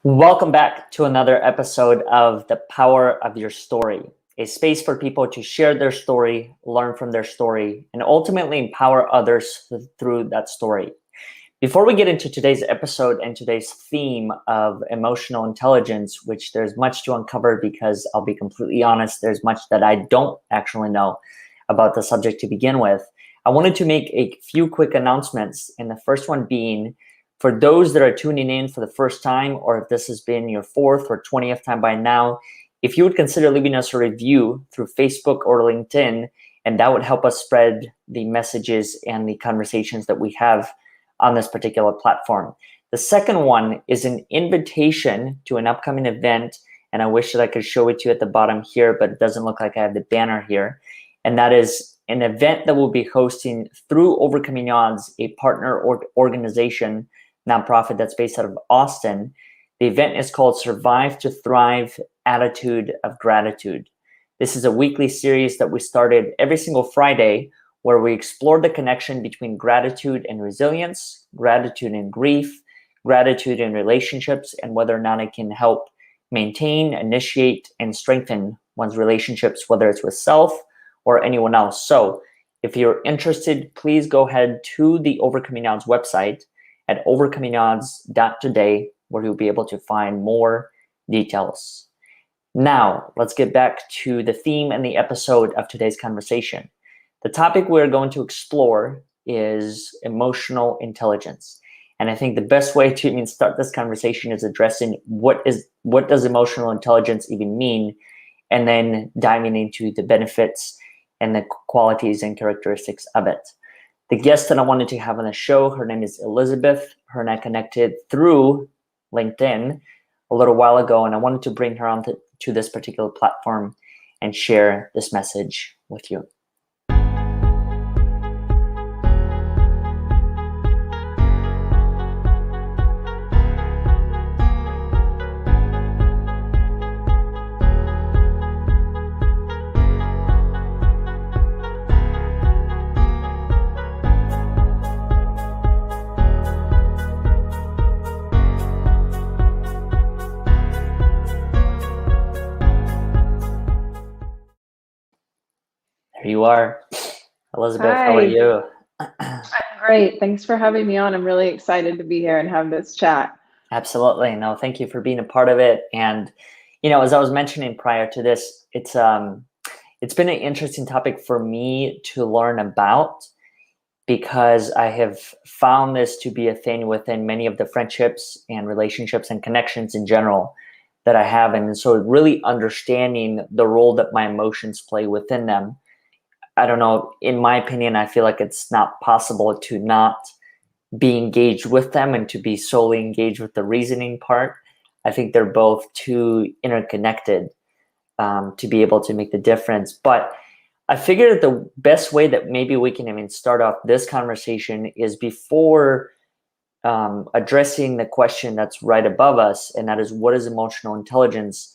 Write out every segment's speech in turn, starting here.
Welcome back to another episode of The Power of Your Story, a space for people to share their story, learn from their story, and ultimately empower others through that story. Before we get into today's episode and today's theme of emotional intelligence, which there's much to uncover because I'll be completely honest, there's much that I don't actually know about the subject to begin with, I wanted to make a few quick announcements, and the first one being, for those that are tuning in for the first time, or if this has been your 4th or 20th time by now, if you would consider leaving us a review through Facebook or LinkedIn, and that would help us spread the messages and the conversations that we have on this particular platform. The second one is an invitation to an upcoming event, and I wish that I could show it to you at the bottom here, but it doesn't look like I have the banner here. And that is an event that we'll be hosting through Overcoming Odds, a partner organization nonprofit that's based out of Austin. The event is called Survive to Thrive, Attitude of Gratitude. This is a weekly series that we started every single Friday where we explore the connection between gratitude and resilience, gratitude and grief, gratitude in relationships, and whether or not it can help maintain, initiate, and strengthen one's relationships, whether it's with self or anyone else. So if you're interested, please go ahead to the Overcoming Odds website at overcomingodds.today, where you'll be able to find more details. Now, let's get back to the theme and the episode of today's conversation. The topic we're going to explore is emotional intelligence. And I think the best way to even start this conversation is addressing what does emotional intelligence even mean, and then diving into the benefits and the qualities and characteristics of it. The guest that I wanted to have on the show, her name is Elisabeth. Her and I connected through LinkedIn a little while ago, and I wanted to bring her on to this particular platform and share this message with you. There you are. Elisabeth, Hi. how are you? I'm great. Thanks for having me on. I'm really excited to be here and have this chat. Absolutely. No, thank you for being a part of it. And, as I was mentioning prior to this, it's been an interesting topic for me to learn about, because I have found this to be a thing within many of the friendships and relationships and connections in general that I have. And so really understanding the role that my emotions play within them. I don't know, in my opinion, I feel like it's not possible to not be engaged with them and to be solely engaged with the reasoning part. I think they're both too interconnected to be able to make the difference. But I figured that the best way that maybe we can even start off this conversation is before addressing the question that's right above us, and that is, what is emotional intelligence?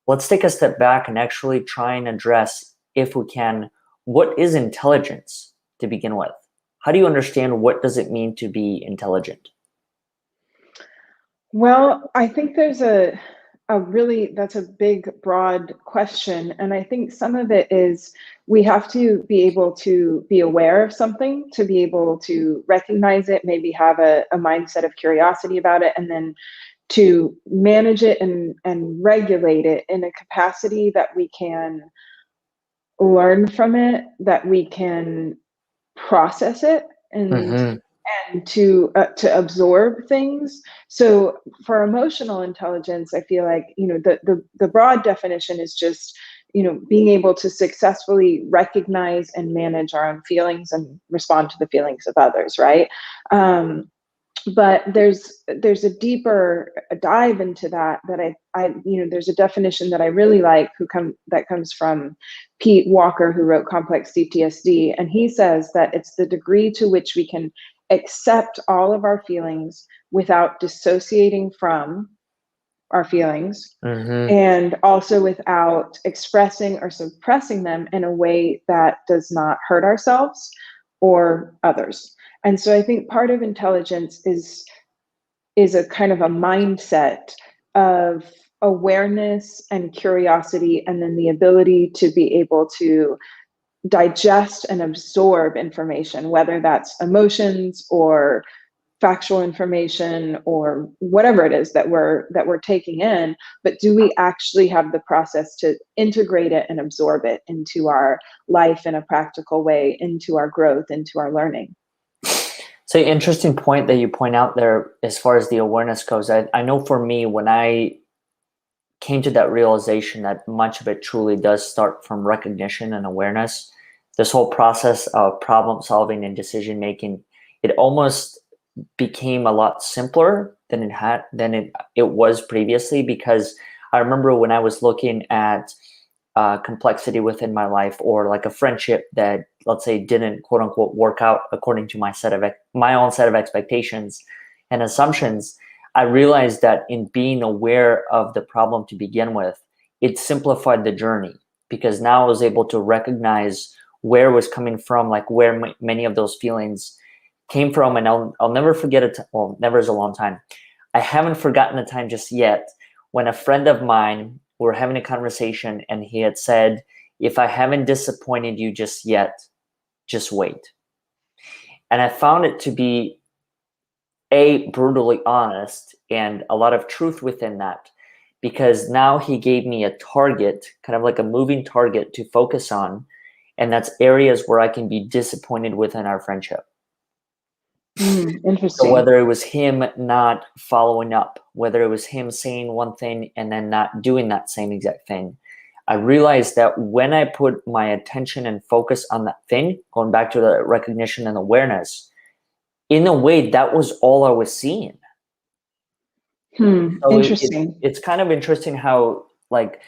Let's take a step back and actually try and address, if we can, what is intelligence to begin with? How do you understand what does it mean to be intelligent? Well, I think there's that's a big, broad question. And I think some of it is we have to be able to be aware of something, to be able to recognize it, maybe have a mindset of curiosity about it, and then to manage it and regulate it in a capacity that we can learn from it, that we can process it, and to absorb things. So for emotional intelligence, I feel like the broad definition is just being able to successfully recognize and manage our own feelings and respond to the feelings of others, right? But there's a deeper dive into that I there's a definition that I really like that comes from Pete Walker, who wrote Complex CTSD, and he says that it's the degree to which we can accept all of our feelings without dissociating from our feelings, and also without expressing or suppressing them in a way that does not hurt ourselves or others. And so I think part of intelligence is a kind of a mindset of awareness and curiosity, and then the ability to be able to digest and absorb information, whether that's emotions or factual information or whatever it is that we're taking in. But do we actually have the process to integrate it and absorb it into our life in a practical way, into our growth, into our learning? So interesting point that you point out there as far as the awareness goes. I know for me, when I came to that realization that much of it truly does start from recognition and awareness, this whole process of problem solving and decision making, it almost became a lot simpler than it was previously. Because I remember when I was looking at complexity within my life, or like a friendship that, let's say, didn't quote unquote work out according to my own set of expectations and assumptions, I realized that in being aware of the problem to begin with, it simplified the journey, because now I was able to recognize where it was coming from, like where many of those feelings came from. And I'll never forget it. Well, never is a long time. I haven't forgotten the time just yet when a friend of mine, we were having a conversation, and he had said, "If I haven't disappointed you just yet, just wait." And I found it to be brutally honest, and a lot of truth within that, because now he gave me a target, kind of like a moving target to focus on, and that's areas where I can be disappointed within our friendship. So Interesting. whether it was him not following up, whether it was him saying one thing and then not doing that same exact thing, I realized that when I put my attention and focus on that thing, going back to the recognition and awareness, in a way, that was all I was seeing. So Interesting. it's kind of interesting how, like,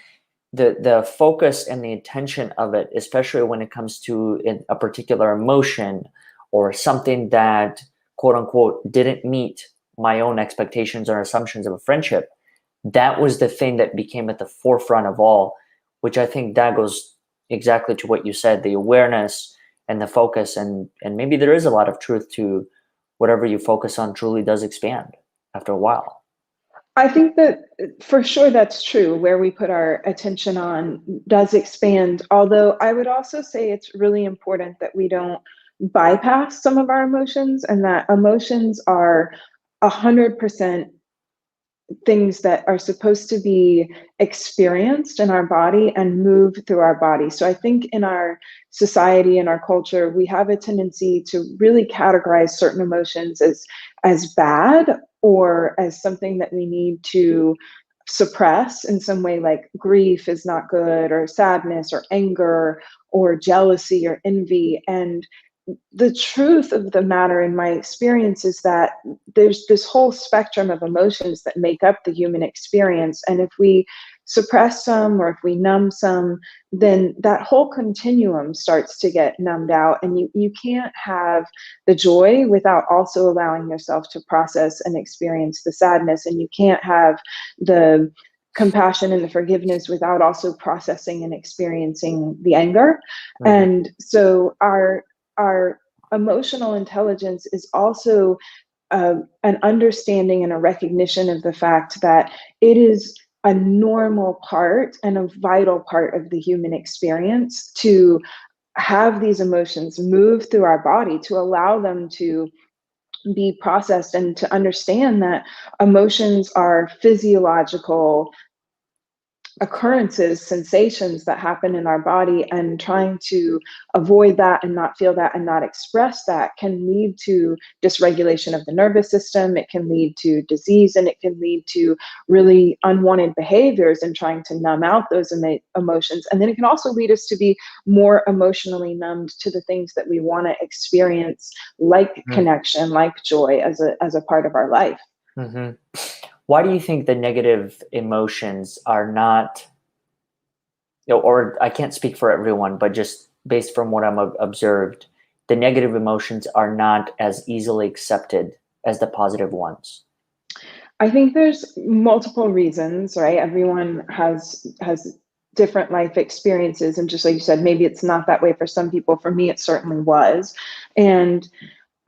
the focus and the attention of it, especially when it comes to a particular emotion or something that quote unquote didn't meet my own expectations or assumptions of a friendship, that was the thing that became at the forefront of all, which I think that goes exactly to what you said, the awareness and the focus. And maybe there is a lot of truth to whatever you focus on truly does expand after a while. I think that for sure that's true. Where we put our attention on does expand. Although I would also say it's really important that we don't bypass some of our emotions, and that emotions are 100% things that are supposed to be experienced in our body and move through our body. So I think in our society and our culture, we have a tendency to really categorize certain emotions as bad, or as something that we need to suppress in some way, like grief is not good, or sadness, or anger, or jealousy, or envy. And the truth of the matter, in my experience, is that there's this whole spectrum of emotions that make up the human experience. And if we suppress some, or if we numb some, then that whole continuum starts to get numbed out. And you can't have the joy without also allowing yourself to process and experience the sadness. And you can't have the compassion and the forgiveness without also processing and experiencing the anger. Mhm. And so our emotional intelligence is also an understanding and a recognition of the fact that it is a normal part and a vital part of the human experience to have these emotions move through our body, to allow them to be processed, and to understand that emotions are physiological occurrences, sensations that happen in our body. And trying to avoid that and not feel that and not express that can lead to dysregulation of the nervous system. It can lead to disease, and it can lead to really unwanted behaviors and trying to numb out those emotions. And then it can also lead us to be more emotionally numbed to the things that we want to experience, like connection, like joy, as a part of our life. Mm-hmm. Why do you think the negative emotions are not, or I can't speak for everyone, but just based from what I'm observed, the negative emotions are not as easily accepted as the positive ones? I think there's multiple reasons, right? Everyone has different life experiences, and just like you said, maybe it's not that way for some people. For me, it certainly was. And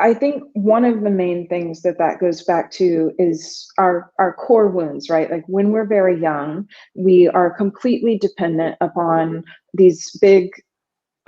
I think one of the main things that goes back to is our core wounds, right? Like when we're very young, we are completely dependent upon these big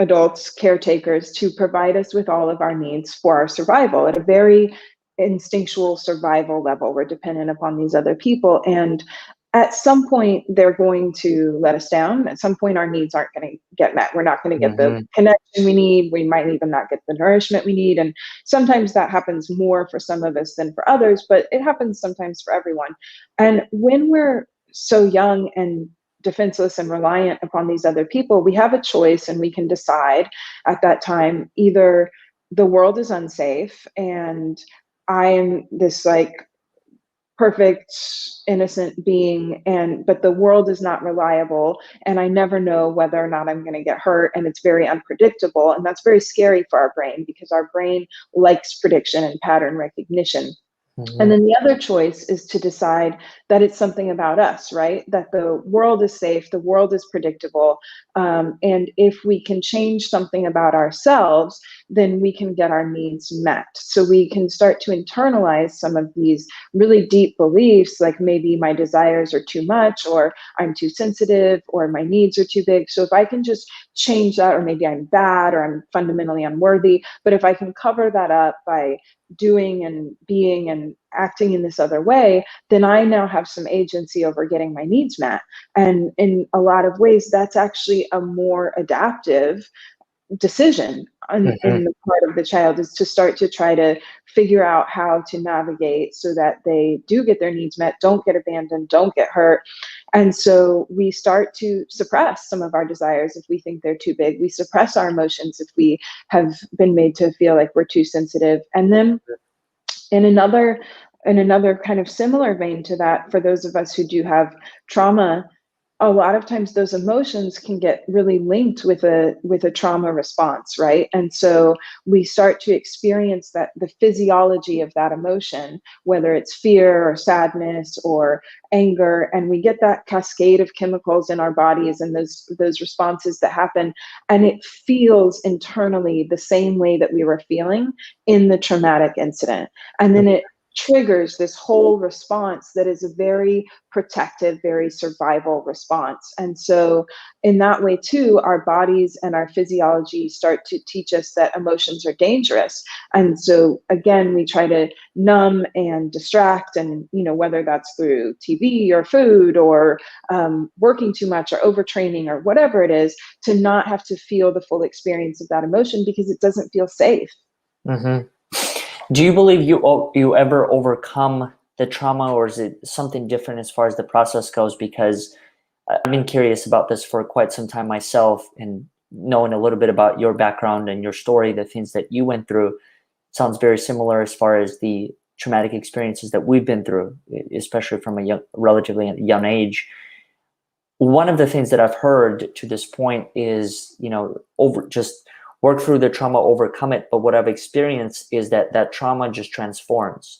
adults, caretakers, to provide us with all of our needs for our survival at a very instinctual survival level. We're dependent upon these other people. And at some point, they're going to let us down. At some point, our needs aren't going to get met. We're not going to get the Mm-hmm. connection we need. We might even not get the nourishment we need. And sometimes that happens more for some of us than for others, but it happens sometimes for everyone. And when we're so young and defenseless and reliant upon these other people, we have a choice, and we can decide at that time either the world is unsafe and I am this like perfect innocent being, and but the world is not reliable and I never know whether or not I'm going to get hurt, and it's very unpredictable, and that's very scary for our brain because our brain likes prediction and pattern recognition. And Mm-hmm. then the other choice is to decide that it's something about us, right? That the world is safe, the world is predictable. And if we can change something about ourselves, then we can get our needs met. So we can start to internalize some of these really deep beliefs, like maybe my desires are too much, or I'm too sensitive, or my needs are too big. So if I can just change that, or maybe I'm bad, or I'm fundamentally unworthy, but if I can cover that up by doing and being and acting in this other way, then I now have some agency over getting my needs met. And in a lot of ways, that's actually a more adaptive decision Mm-hmm. in the part of the child, is to start to try to figure out how to navigate so that they do get their needs met, don't get abandoned, don't get hurt. And so we start to suppress some of our desires if we think they're too big. We suppress our emotions if we have been made to feel like we're too sensitive. And then in another kind of similar vein to that, for those of us who do have trauma, a lot of times those emotions can get really linked with a trauma response, right? And so we start to experience that the physiology of that emotion, whether it's fear or sadness or anger, and we get that cascade of chemicals in our bodies and those responses that happen, and it feels internally the same way that we were feeling in the traumatic incident. And then it triggers this whole response that is a very protective, very survival response. And so in that way too, our bodies and our physiology start to teach us that emotions are dangerous. And so again, we try to numb and distract, and whether that's through TV or food or working too much or overtraining or whatever it is, to not have to feel the full experience of that emotion because it doesn't feel safe. Mm-hmm. Do you believe you ever overcome the trauma, or is it something different as far as the process goes? Because I've been curious about this for quite some time myself, and knowing a little bit about your background and your story, the things that you went through sounds very similar as far as the traumatic experiences that we've been through, especially from a relatively young age. One of the things that I've heard to this point is, just work through the trauma, overcome it. But what I've experienced is that trauma just transforms.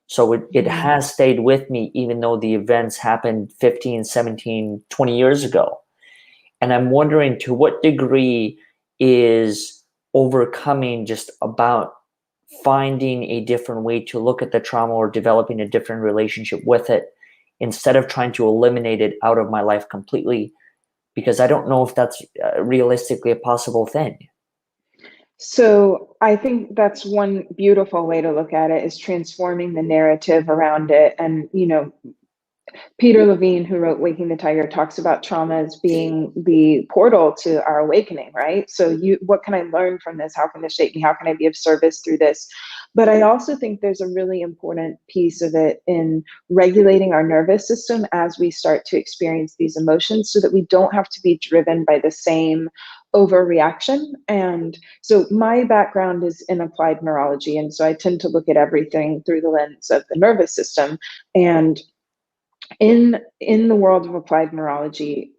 So it has stayed with me, even though the events happened 15, 17, 20 years ago. And I'm wondering, to what degree is overcoming just about finding a different way to look at the trauma, or developing a different relationship with it, instead of trying to eliminate it out of my life completely, because I don't know if that's realistically a possible thing. So I think that's one beautiful way to look at it, is transforming the narrative around it. And, Peter Levine, who wrote Waking the Tiger, talks about trauma as being the portal to our awakening, right? So what can I learn from this? How can this shape me? How can I be of service through this? But I also think there's a really important piece of it in regulating our nervous system as we start to experience these emotions, so that we don't have to be driven by the same overreaction. And so my background is in applied neurology. And so I tend to look at everything through the lens of the nervous system. And in the world of applied neurology,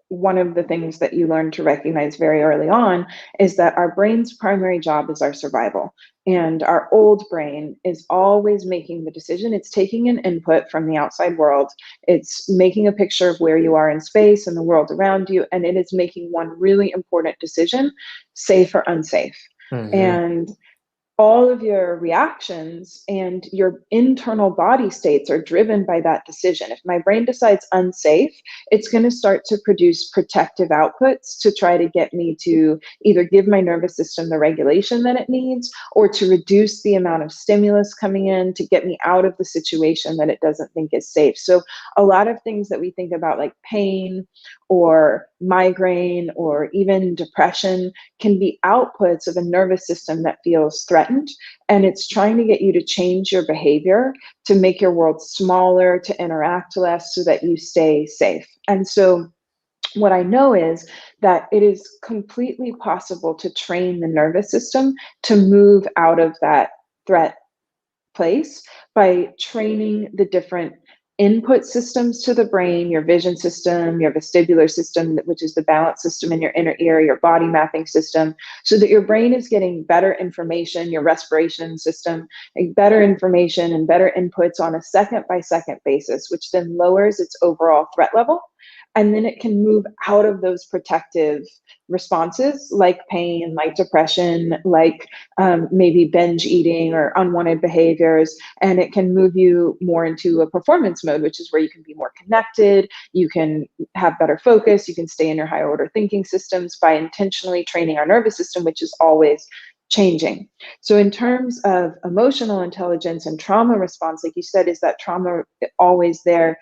one of the things that you learn to recognize very early on is that our brain's primary job is our survival. And our old brain is always making the decision. It's taking an input from the outside world. It's making a picture of where you are in space and the world around you. And it is making one really important decision: safe or unsafe. Mm-hmm. And all of your reactions and your internal body states are driven by that decision. If my brain decides unsafe, it's going to start to produce protective outputs to try to get me to either give my nervous system the regulation that it needs, or to reduce the amount of stimulus coming in to get me out of the situation that it doesn't think is safe. So a lot of things that we think about, like pain or migraine or even depression, can be outputs of a nervous system that feels threatened. And it's trying to get you to change your behavior, to make your world smaller, to interact less so that you stay safe. And so what I know is that it is completely possible to train the nervous system to move out of that threat place by training the different input systems to the brain, your vision system, your vestibular system, which is the balance system in your inner ear, your body mapping system, so that your brain is getting better information, your respiration system, better information and better inputs on a second by second basis, which then lowers its overall threat level. And then it can move out of those protective responses like pain, like depression, like maybe binge eating or unwanted behaviors. And it can move you more into a performance mode, which is where you can be more connected, you can have better focus, you can stay in your higher order thinking systems by intentionally training our nervous system, which is always changing. So in terms of emotional intelligence and trauma response, like you said, is that trauma always there?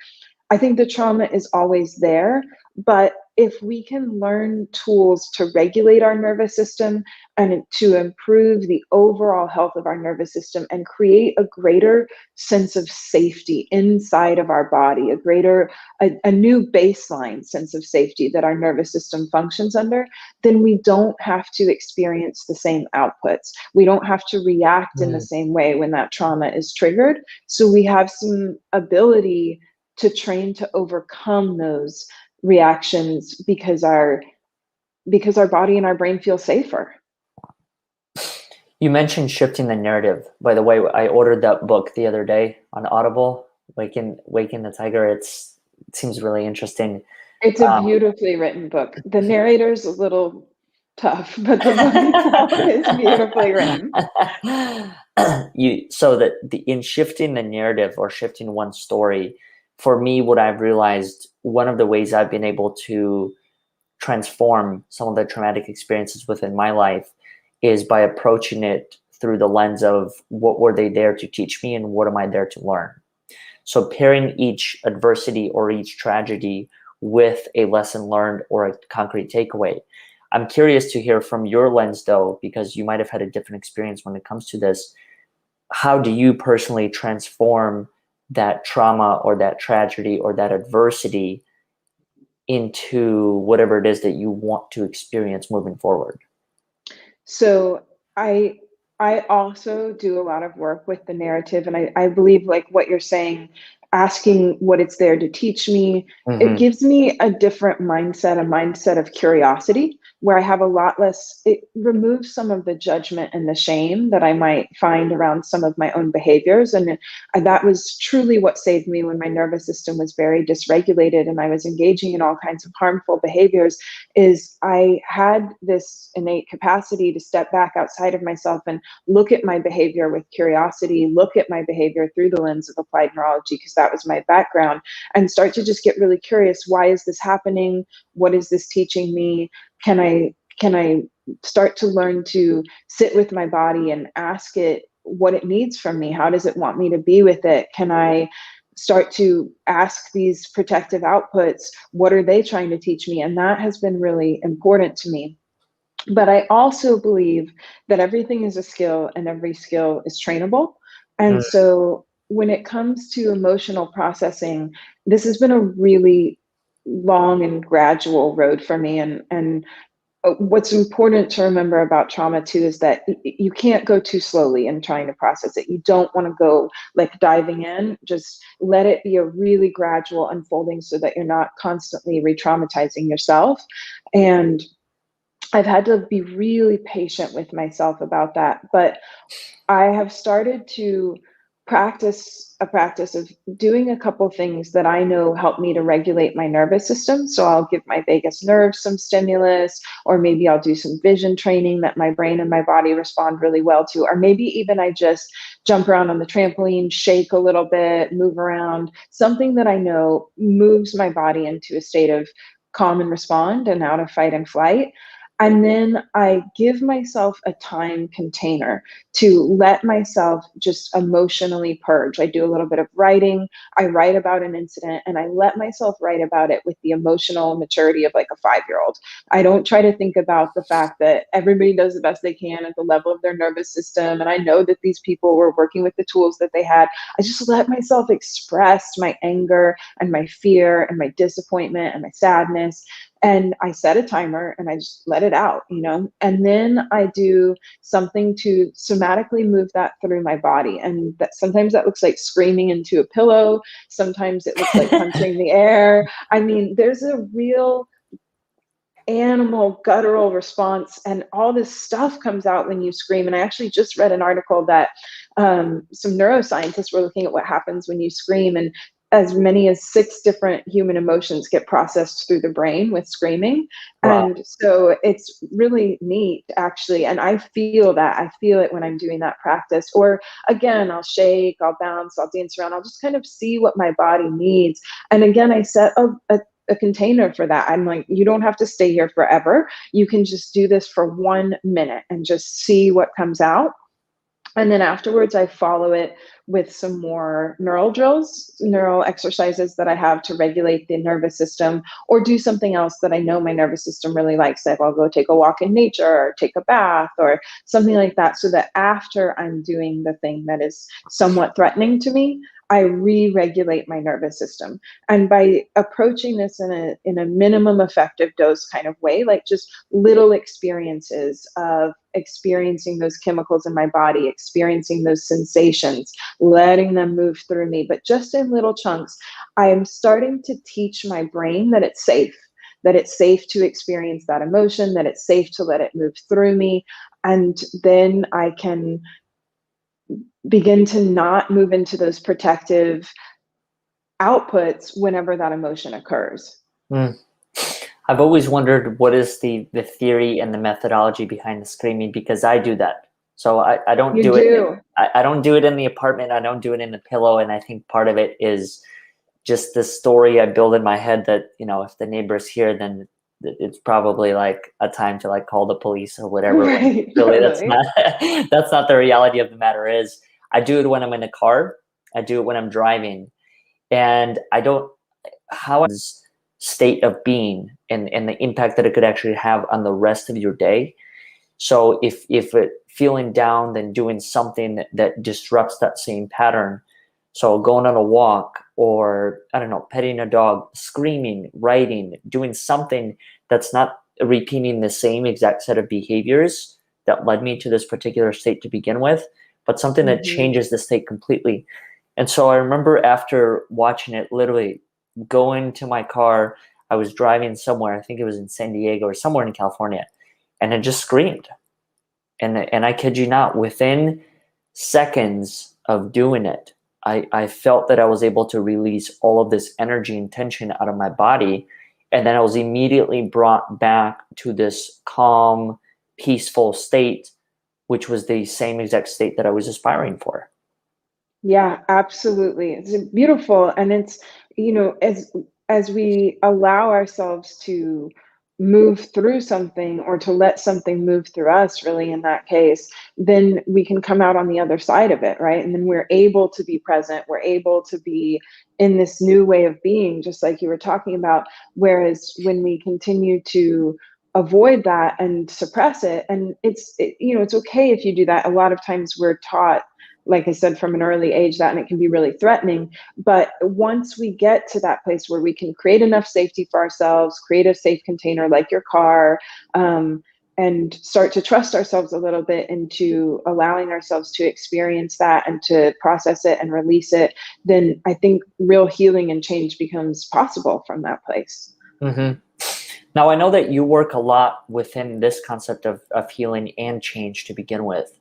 I think the trauma is always there, but if we can learn tools to regulate our nervous system and to improve the overall health of our nervous system and create a greater sense of safety inside of our body, a new baseline sense of safety that our nervous system functions under, then we don't have to experience the same outputs. We don't have to react in the same way when that trauma is triggered. So we have some ability to train to overcome those reactions because our body and our brain feel safer. You mentioned shifting the narrative. By the way, I ordered that book the other day on Audible, Waking the Tiger. It seems really interesting. It's a beautifully written book. The narrator's a little tough, but the book itself is beautifully written. In shifting the narrative or shifting one story, for me, what I've realized, one of the ways I've been able to transform some of the traumatic experiences within my life is by approaching it through the lens of what were they there to teach me and what am I there to learn. So pairing each adversity or each tragedy with a lesson learned or a concrete takeaway. I'm curious to hear from your lens though, because you might have had a different experience when it comes to this. How do you personally transform that trauma or that tragedy or that adversity into whatever it is that you want to experience moving forward? So I also do a lot of work with the narrative, and I believe, like what you're saying, asking what it's there to teach me, it gives me a different mindset, a mindset of curiosity, where I have a lot less, it removes some of the judgment and the shame that I might find around some of my own behaviors. And that was truly what saved me when my nervous system was very dysregulated and I was engaging in all kinds of harmful behaviors, is I had this innate capacity to step back outside of myself and look at my behavior with curiosity, look at my behavior through the lens of applied neurology, because that was my background, and start to just get really curious. Why is this happening? What is this teaching me? Can I start to learn to sit with my body and ask it what it needs from me? How does it want me to be with it? Can I start to ask these protective outputs, what are they trying to teach me? And that has been really important to me. But I also believe that everything is a skill and every skill is trainable. And so when it comes to emotional processing, this has been a really long and gradual road for me. And what's important to remember about trauma too is that you can't go too slowly in trying to process it. You don't want to go like diving in. Just let it be a really gradual unfolding so that you're not constantly re-traumatizing yourself. And I've had to be really patient with myself about that. But I have started to a practice of doing a couple things that I know help me to regulate my nervous system. So I'll give my vagus nerve some stimulus, or maybe I'll do some vision training that my brain and my body respond really well to, or maybe even I just jump around on the trampoline, shake a little bit, move around, something that I know moves my body into a state of calm and respond and out of fight and flight. And then I give myself a time container to let myself just emotionally purge. I do a little bit of writing. I write about an incident and I let myself write about it with the emotional maturity of like a 5-year-old. I don't try to think about the fact that everybody does the best they can at the level of their nervous system. And I know that these people were working with the tools that they had. I just let myself express my anger and my fear and my disappointment and my sadness. And I set a timer and I just let it out, and then I do something to somatically move that through my body. And that sometimes that looks like screaming into a pillow. Sometimes it looks like punching the air. I mean, there's a real animal guttural response, and all this stuff comes out when you scream. And I actually just read an article that some neuroscientists were looking at what happens when you scream, and as many as 6 different human emotions get processed through the brain with screaming. Wow. And so it's really neat, actually. And I feel it when I'm doing that practice. Or again, I'll shake, I'll bounce, I'll dance around. I'll just kind of see what my body needs. And again, I set a container for that. I'm like, you don't have to stay here forever. You can just do this for 1 minute and just see what comes out. And then afterwards, I follow it with some more neural drills, neural exercises that I have to regulate the nervous system, or do something else that I know my nervous system really likes. Like I'll go take a walk in nature or take a bath or something like that, so that after I'm doing the thing that is somewhat threatening to me, I re-regulate my nervous system. And by approaching this in a minimum effective dose kind of way, like just little experiences of experiencing those chemicals in my body, experiencing those sensations, letting them move through me, but just in little chunks, I am starting to teach my brain that it's safe to experience that emotion, that it's safe to let it move through me. And then I can begin to not move into those protective outputs whenever that emotion occurs. I've always wondered what is the theory and the methodology behind the screaming, because I do that. So I don't do it. I don't do it in the apartment. I don't do it in the pillow. And I think part of it is just the story I build in my head that, if the neighbor's here, then it's probably like a time to like call the police or whatever. Right, Really, totally. that's not the reality of the matter. Is I do it when I'm in the car. I do it when I'm driving, and how state of being and the impact that it could actually have on the rest of your day. So if it feeling down, then doing something that disrupts that same pattern. So going on a walk, or I don't know, petting a dog, screaming, writing, doing something that's not repeating the same exact set of behaviors that led me to this particular state to begin with, but something that changes the state completely. And so I remember after watching it, literally going to my car, I was driving somewhere, I think it was in San Diego or somewhere in California, and I just screamed. And I kid you not, within seconds of doing it, I felt that I was able to release all of this energy and tension out of my body. And then I was immediately brought back to this calm, peaceful state, which was the same exact state that I was aspiring for. Yeah, absolutely. It's beautiful. And it's, as we allow ourselves to move through something, or to let something move through us, really, in that case, then we can come out on the other side of it, right? And then we're able to be present. We're able to be in this new way of being, just like you were talking about. Whereas when we continue to avoid that and suppress it, and it's okay if you do that. A lot of times we're taught, like I said, from an early age, that, and it can be really threatening. But once we get to that place where we can create enough safety for ourselves, create a safe container like your car, and start to trust ourselves a little bit into allowing ourselves to experience that and to process it and release it, then I think real healing and change becomes possible from that place. Mm-hmm. Now, I know that you work a lot within this concept of healing and change to begin with.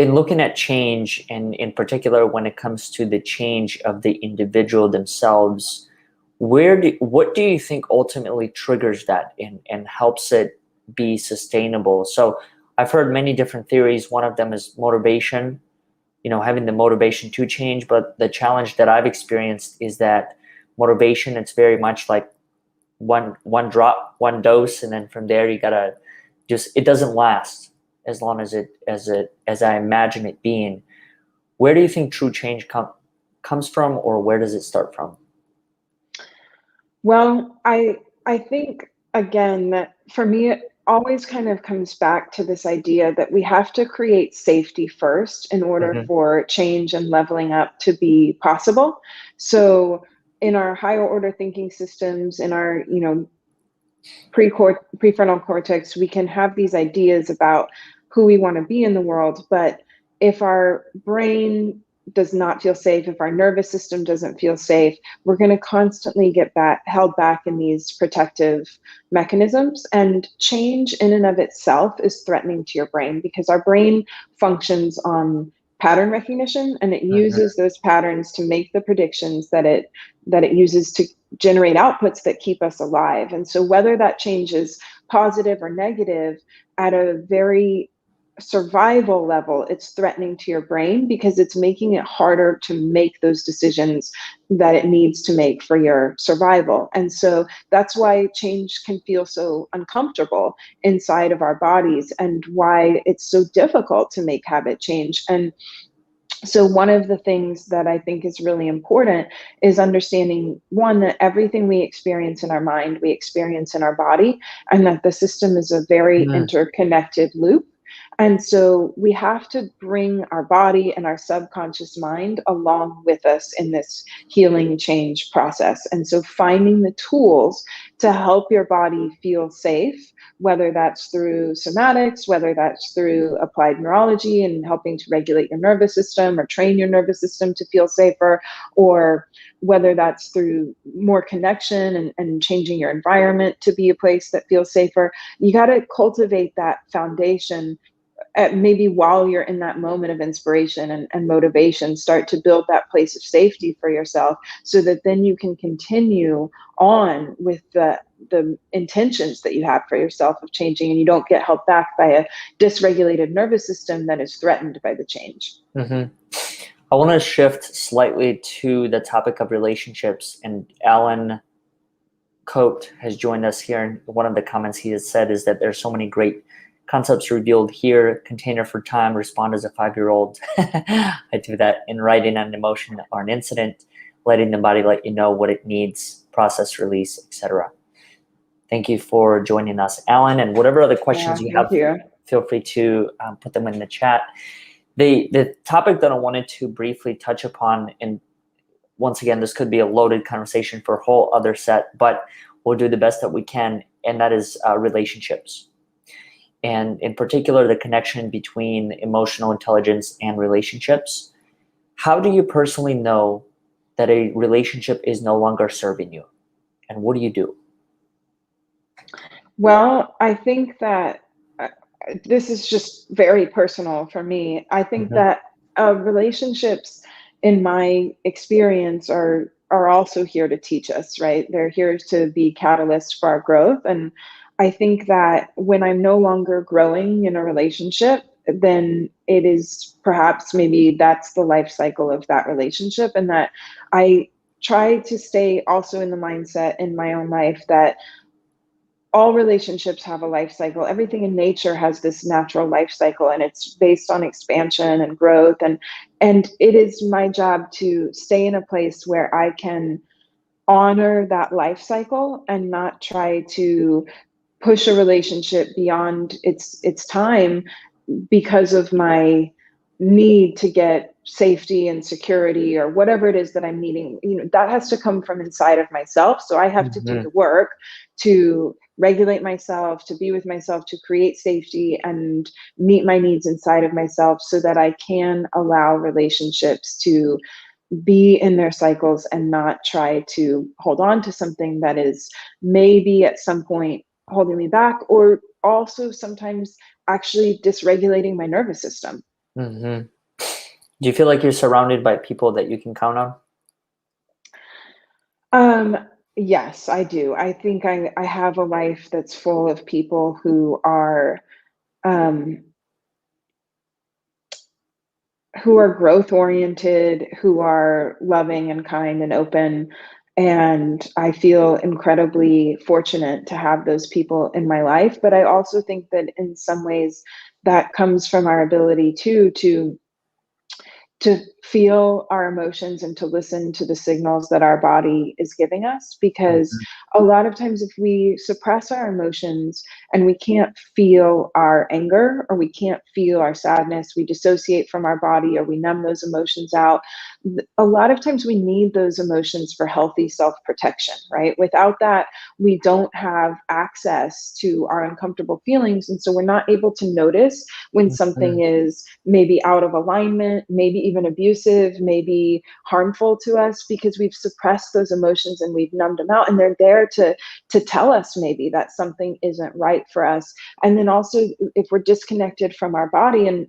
in looking at change, and in particular when it comes to the change of the individual themselves, what do you think ultimately triggers that and helps it be sustainable? So I've heard many different theories. One of them is motivation, having the motivation to change. But the challenge that I've experienced is that motivation, it's very much like one drop, one dose, and then from there you gotta it doesn't last as long as I imagine it being. Where do you think true change comes from, or where does it start from? Well, I think again that for me it always kind of comes back to this idea that we have to create safety first in order Hmm. for change and leveling up to be possible. So in our higher order thinking systems, in our, prefrontal cortex, we can have these ideas about who we want to be in the world. But if our brain does not feel safe, if our nervous system doesn't feel safe, we're going to constantly get held back in these protective mechanisms. And change in and of itself is threatening to your brain because our brain functions on pattern recognition, and it Hmm. uses those patterns to make the predictions that it uses to generate outputs that keep us alive. And so whether that change is positive or negative, at a very survival level, it's threatening to your brain because it's making it harder to make those decisions that it needs to make for your survival. And so that's why change can feel so uncomfortable inside of our bodies, and why it's so difficult to make habit change. And so one of the things that I think is really important is understanding, one, that everything we experience in our mind, we experience in our body, and that the system is a very interconnected loop. And so we have to bring our body and our subconscious mind along with us in this healing change process. And so finding the tools to help your body feel safe, whether that's through somatics, whether that's through applied neurology and helping to regulate your nervous system or train your nervous system to feel safer, or whether that's through more connection and changing your environment to be a place that feels safer. You got to cultivate that foundation maybe while you're in that moment of inspiration and motivation. Start to build that place of safety for yourself so that then you can continue on with the intentions that you have for yourself of changing, and you don't get held back by a dysregulated nervous system that is threatened by the change. Hmm. I want to shift slightly to the topic of relationships. And Alan Coate has joined us here. And one of the comments he has said is that there's so many great concepts revealed here: container for time, respond as a 5-year-old. I do that in writing an emotion or an incident, letting the body let you know what it needs, process, release, etc. Thank you for joining us, Alan. And whatever other questions Yeah, you thank have, you. feel free to put them in the chat. The topic that I wanted to briefly touch upon, and once again, this could be a loaded conversation for a whole other set, but we'll do the best that we can, and that is relationships. And in particular, the connection between emotional intelligence and relationships. How do you personally know that a relationship is no longer serving you? And what do you do? Well, I think that this is just very personal for me. I think Mhm. that relationships, in my experience, are also here to teach us, right? They're here to be catalysts for our growth. And I think that when I'm no longer growing in a relationship, then it is perhaps maybe that's the life cycle of that relationship. And that I try to stay also in the mindset in my own life that all relationships have a life cycle. Everything in nature has this natural life cycle, and it's based on expansion and growth. And it is my job to stay in a place where I can honor that life cycle and not try to push a relationship beyond its time because of my need to get safety and security or whatever it is that I'm needing. That has to come from inside of myself. So I have to do Mhm. the work to regulate myself, to be with myself, to create safety and meet my needs inside of myself so that I can allow relationships to be in their cycles and not try to hold on to something that is maybe at some point holding me back, or also sometimes actually dysregulating my nervous system. Hmm. Do you feel like you're surrounded by people that you can count on? Um, yes, I do. I think I have a life that's full of people um, who are growth oriented, who are loving and kind and open. And I feel incredibly fortunate to have those people in my life. But I also think that in some ways that comes from our ability to feel our emotions and to listen to the signals that our body is giving us, because Mhm. a lot of times if we suppress our emotions and we can't feel our anger or we can't feel our sadness, we dissociate from our body or we numb those emotions out. A lot of times we need those emotions for healthy self-protection, right? Without that, we don't have access to our uncomfortable feelings, and so we're not able to notice when something Mhm. is maybe out of alignment, maybe even abusive, maybe harmful to us, because we've suppressed those emotions and we've numbed them out, and they're there to tell us maybe that something isn't right for us. And then also if we're disconnected from our body, and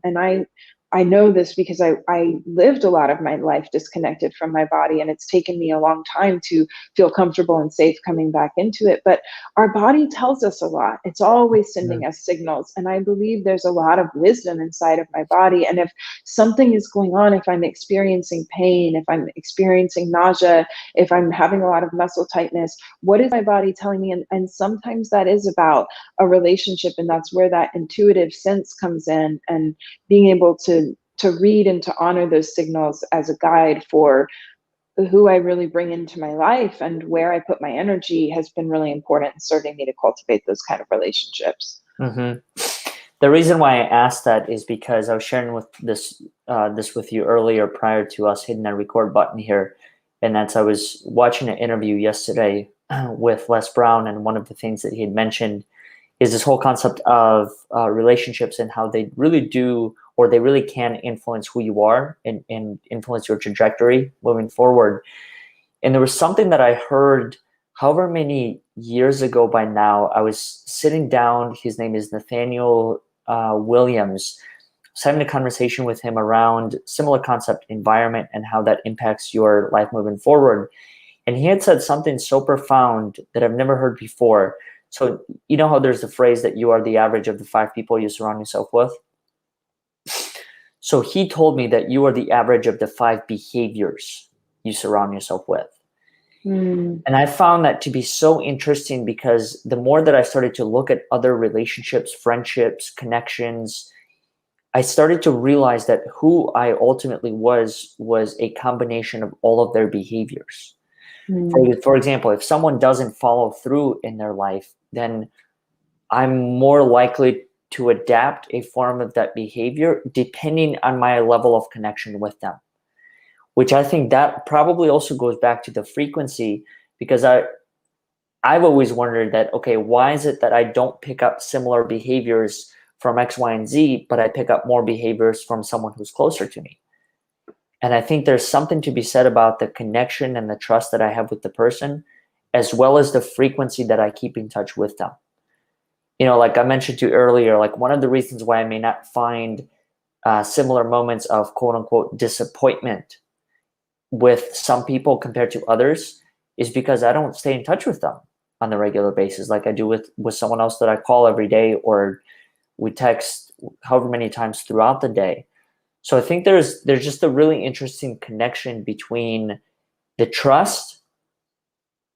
I know this because I lived a lot of my life disconnected from my body, and it's taken me a long time to feel comfortable and safe coming back into it. But our body tells us a lot. It's always Mhm. sending us signals. And I believe there's a lot of wisdom inside of my body. And if something is going on, if I'm experiencing pain, if I'm experiencing nausea, if I'm having a lot of muscle tightness, what is my body telling me? And sometimes that is about a relationship. And that's where that intuitive sense comes in, and being able to read and to honor those signals as a guide for who I really bring into my life and where I put my energy has been really important in serving me to cultivate those kind of relationships. Hmm. The reason why I asked that is because I was sharing with this with you earlier prior to us hitting that record button here, and that's I was watching an interview yesterday with Les Brown, and one of the things that he had mentioned is this whole concept of relationships and how they really do or they really can influence who you are and influence your trajectory moving forward. And there was something that I heard however many years ago by now. I was sitting down, his name is Nathaniel Williams. I was having a conversation with him around similar concept environment and how that impacts your life moving forward. And he had said something so profound that I've never heard before. So, you know how there's the phrase that you are the average of the 5 people you surround yourself with? So, he told me that you are the average of the 5 behaviors you surround yourself with. Mm, And I found that to be so interesting because the more that I started to look at other relationships, friendships, connections, I started to realize that who I ultimately was a combination of all of their behaviors. mm, For example, if someone doesn't follow through in their life, then I'm more likely to adapt a form of that behavior depending on my level of connection with them, which I think that probably also goes back to the frequency because I've always wondered that, okay, why is it that I don't pick up similar behaviors from X, Y, and Z, but I pick up more behaviors from someone who's closer to me? And I think there's something to be said about the connection and the trust that I have with the person, as well as the frequency that I keep in touch with them. You know, like I mentioned to you earlier, like one of the reasons why I may not find similar moments of quote unquote disappointment with some people compared to others is because I don't stay in touch with them on the regular basis like I do with someone else that I call every day or we text however many times throughout the day. So I think there's just a really interesting connection between the trust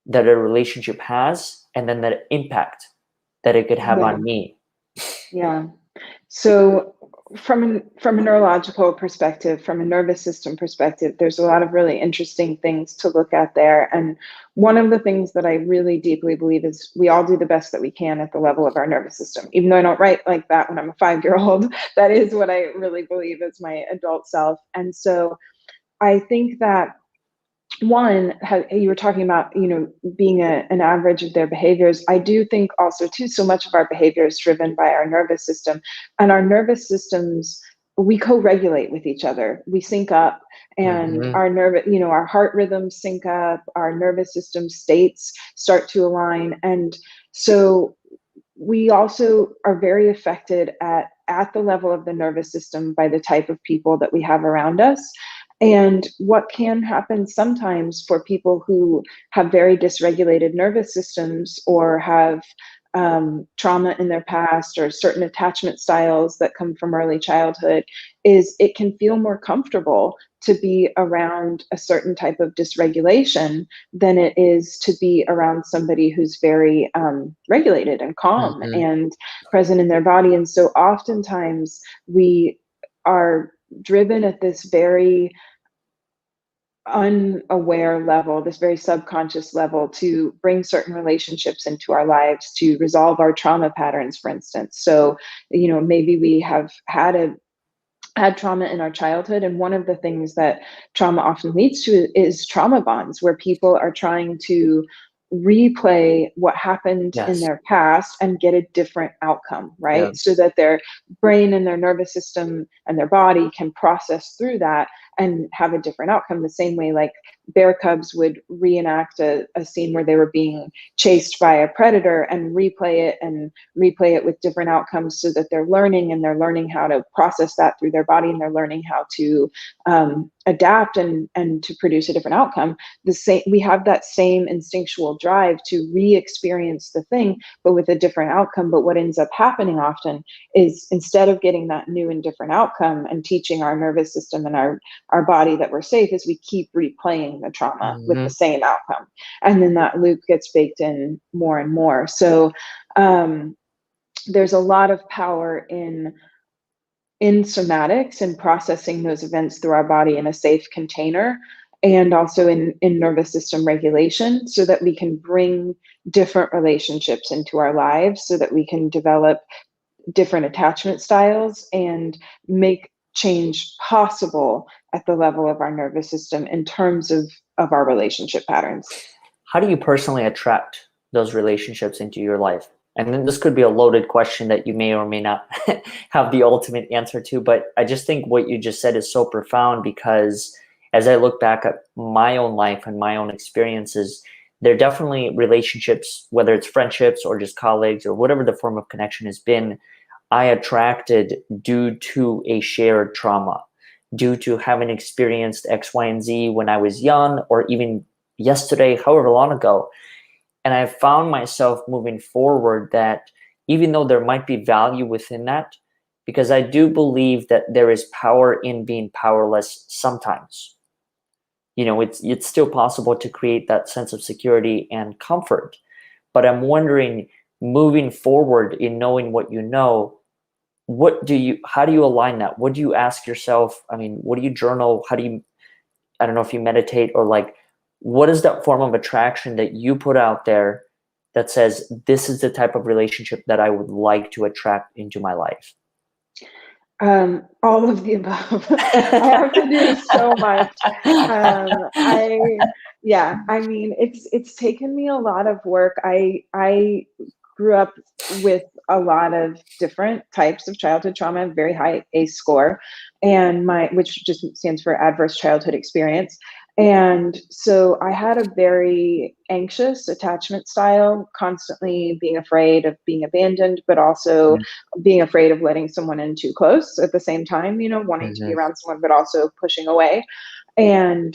that a relationship has and then the impact that it could have yeah, on me. yeah. So from a neurological perspective, from a nervous system perspective, there's a lot of really interesting things to look at there. And one of the things that I really deeply believe is we all do the best that we can at the level of our nervous system. Even though I don't write like that when I'm a 5-year old, that is what I really believe as my adult self. And so I think that one, you were talking about, being an average of their behaviors. I do think also too, so much of our behavior is driven by our nervous system, and our nervous systems, we co-regulate with each other. We sync up, and Hmm. our heart rhythms sync up, our nervous system states start to align. And so we also are very affected at at the level of the nervous system by the type of people that we have around us. And what can happen sometimes for people who have very dysregulated nervous systems or have trauma in their past or certain attachment styles that come from early childhood is it can feel more comfortable to be around a certain type of dysregulation than it is to be around somebody who's very regulated and calm and present in their body. And so oftentimes we are driven at this very unaware level, this very subconscious level, to bring certain relationships into our lives to resolve our trauma patterns, for instance. So, maybe we have had trauma in our childhood, and one of the things that trauma often leads to is trauma bonds, where people are trying to replay what happened in their past and get a different outcome, right? So that their brain and their nervous system and their body can process through that and have a different outcome. The same way like bear cubs would reenact a scene where they were being chased by a predator and replay it with different outcomes, so that they're learning how to process that through their body, and they're learning how to adapt and to produce a different outcome. We have that same instinctual drive to re-experience the thing, but with a different outcome. But what ends up happening often is, instead of getting that new and different outcome and teaching our nervous system and our body that we're safe, is we keep replaying the trauma with the same outcome. And then that loop gets baked in more and more. So there's a lot of power in somatics and processing those events through our body in a safe container, and also in nervous system regulation, so that we can bring different relationships into our lives, so that we can develop different attachment styles and make change possible at the level of our nervous system in terms of our relationship patterns. How do you personally attract those relationships into your life? And then this could be a loaded question that you may or may not have the ultimate answer to, but I just think what you just said is so profound, because as I look back at my own life and my own experiences, there are definitely relationships, whether it's friendships or just colleagues or whatever the form of connection has been, I attracted due to a shared trauma, due to having experienced X, Y, and Z when I was young, or even yesterday, however long ago. And I found myself moving forward that even though there might be value within that, because I do believe that there is power in being powerless sometimes. It's still possible to create that sense of security and comfort. But I'm wondering, moving forward in knowing what you know, how do you align that? What do you ask yourself? I mean, what do you journal? I don't know if you meditate, or what is that form of attraction that you put out there that says, this is the type of relationship that I would like to attract into my life? All of the above. I have to do so much. It's taken me a lot of work. I grew up with a lot of different types of childhood trauma, very high ACE score, and which just stands for adverse childhood experience. And so I had a very anxious attachment style, constantly being afraid of being abandoned, but also being afraid of letting someone in too close at the same time, wanting to be around someone, but also pushing away. And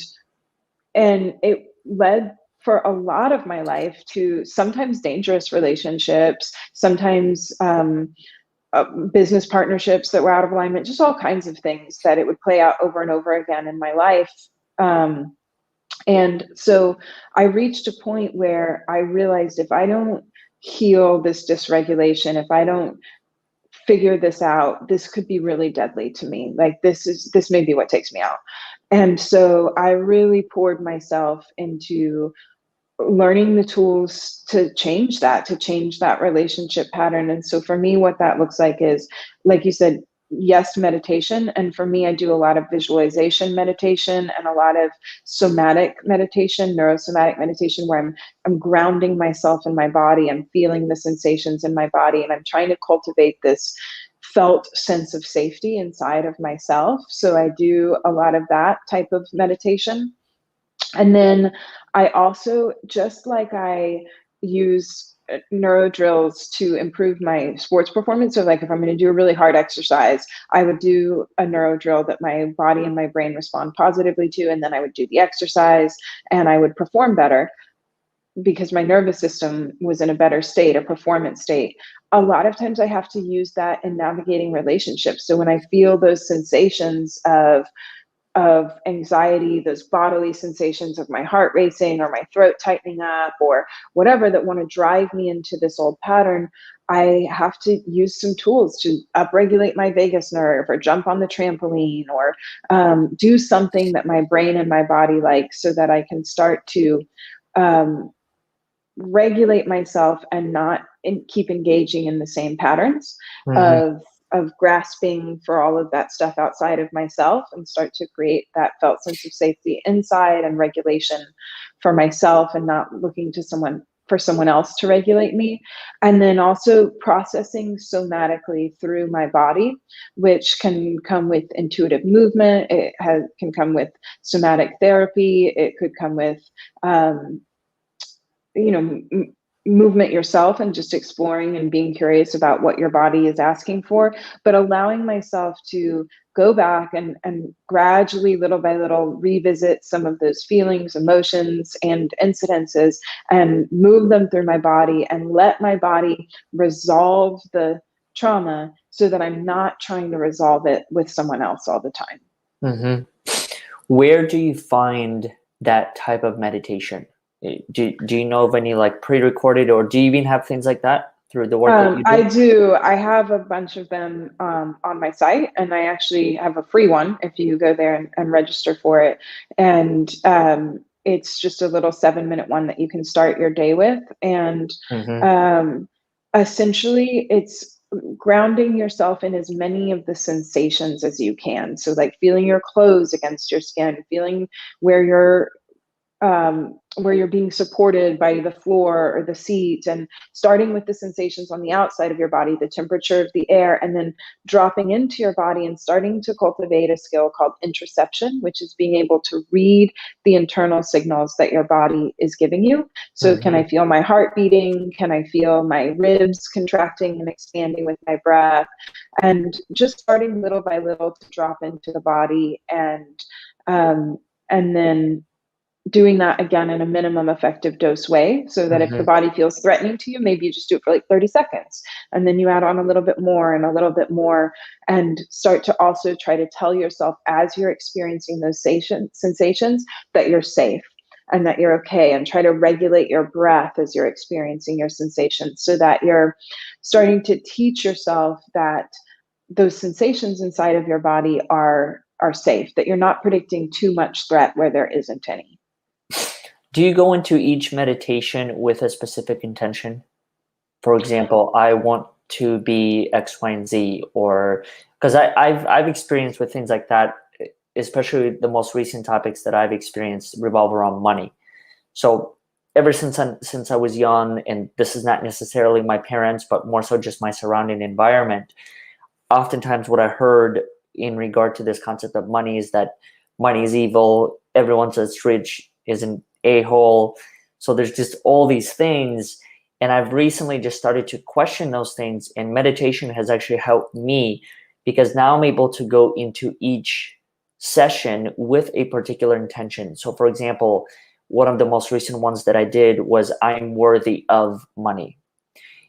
it led for a lot of my life to sometimes dangerous relationships, sometimes business partnerships that were out of alignment, just all kinds of things that it would play out over and over again in my life. And so I reached a point where I realized, if I don't heal this dysregulation, if I don't figure this out, this could be really deadly to me. This may be what takes me out. And so I really poured myself into learning the tools to change that relationship pattern. And so for me, what that looks like is, like you said, yes, meditation. And for me, I do a lot of visualization meditation and a lot of somatic meditation, neurosomatic meditation, where I'm grounding myself in my body. I'm feeling the sensations in my body, and I'm trying to cultivate this felt sense of safety inside of myself. So I do a lot of that type of meditation. And then I also, just like I use neuro drills to improve my sports performance. So like if I'm going to do a really hard exercise, I would do a neuro drill that my body and my brain respond positively to, and then I would do the exercise and I would perform better because my nervous system was in a better state, a performance state. A lot of times I have to use that in navigating relationships. So when I feel those sensations of anxiety, those bodily sensations of my heart racing or my throat tightening up or whatever that want to drive me into this old pattern, I have to use some tools to upregulate my vagus nerve or jump on the trampoline or do something that my brain and my body like so that I can start to regulate myself and not keep engaging in the same patterns of grasping for all of that stuff outside of myself and start to create that felt sense of safety inside and regulation for myself and not looking to someone else to regulate me. And then also processing somatically through my body, which can come with intuitive movement. Can come with somatic therapy. It could come with movement yourself and just exploring and being curious about what your body is asking for, but allowing myself to go back and gradually, little by little, revisit some of those feelings, emotions, and incidences and move them through my body and let my body resolve the trauma so that I'm not trying to resolve it with someone else all the time. Where do you find that type of meditation? Do you know of any like pre-recorded, or do you even have things like that through the work that you do? I do. I have a bunch of them on my site, and I actually have a free one if you go there and register for it. And it's just a little 7-minute one that you can start your day with. And essentially, it's grounding yourself in as many of the sensations as you can. So like feeling your clothes against your skin, feeling where you're being supported by the floor or the seat, and starting with the sensations on the outside of your body, the temperature of the air, and then dropping into your body and starting to cultivate a skill called interoception, which is being able to read the internal signals that your body is giving you. So can I feel my heart beating? Can I feel my ribs contracting and expanding with my breath? And just starting little by little to drop into the body, and then doing that again in a minimum effective dose way, so that if the body feels threatening to you, maybe you just do it for like 30 seconds and then you add on a little bit more and a little bit more, and start to also try to tell yourself as you're experiencing those sensations that you're safe and that you're okay, and try to regulate your breath as you're experiencing your sensations, so that you're starting to teach yourself that those sensations inside of your body are safe, that you're not predicting too much threat where there isn't any. Do you go into each meditation with a specific intention? For example, I want to be X, Y, and Z, or because I've experienced with things like that, especially the most recent topics that I've experienced revolve around money. So ever since I was young, and this is not necessarily my parents, but more so just my surrounding environment, oftentimes what I heard in regard to this concept of money is that money is evil. Everyone that's rich is an a-hole. So there's just all these things. And I've recently just started to question those things. And meditation has actually helped me, because now I'm able to go into each session with a particular intention. So for example, one of the most recent ones that I did was I'm worthy of money,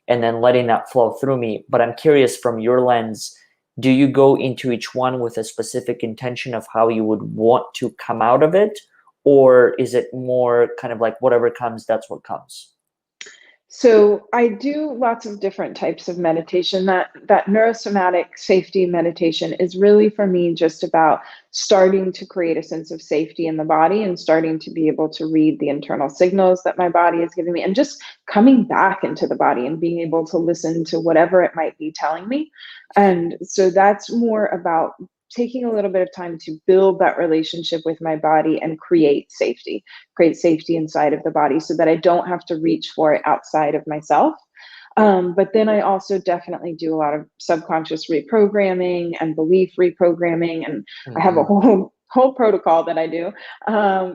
and then letting that flow through me. But I'm curious, from your lens, do you go into each one with a specific intention of how you would want to come out of it? Or is it more kind of like whatever comes, that's what comes? So I do lots of different types of meditation. That neurosomatic safety meditation is really for me just about starting to create a sense of safety in the body and starting to be able to read the internal signals that my body is giving me, and just coming back into the body and being able to listen to whatever it might be telling me. And so that's more about taking a little bit of time to build that relationship with my body and create safety inside of the body, so that I don't have to reach for it outside of myself. But then I also definitely do a lot of subconscious reprogramming and belief reprogramming. And I have a whole protocol that I do,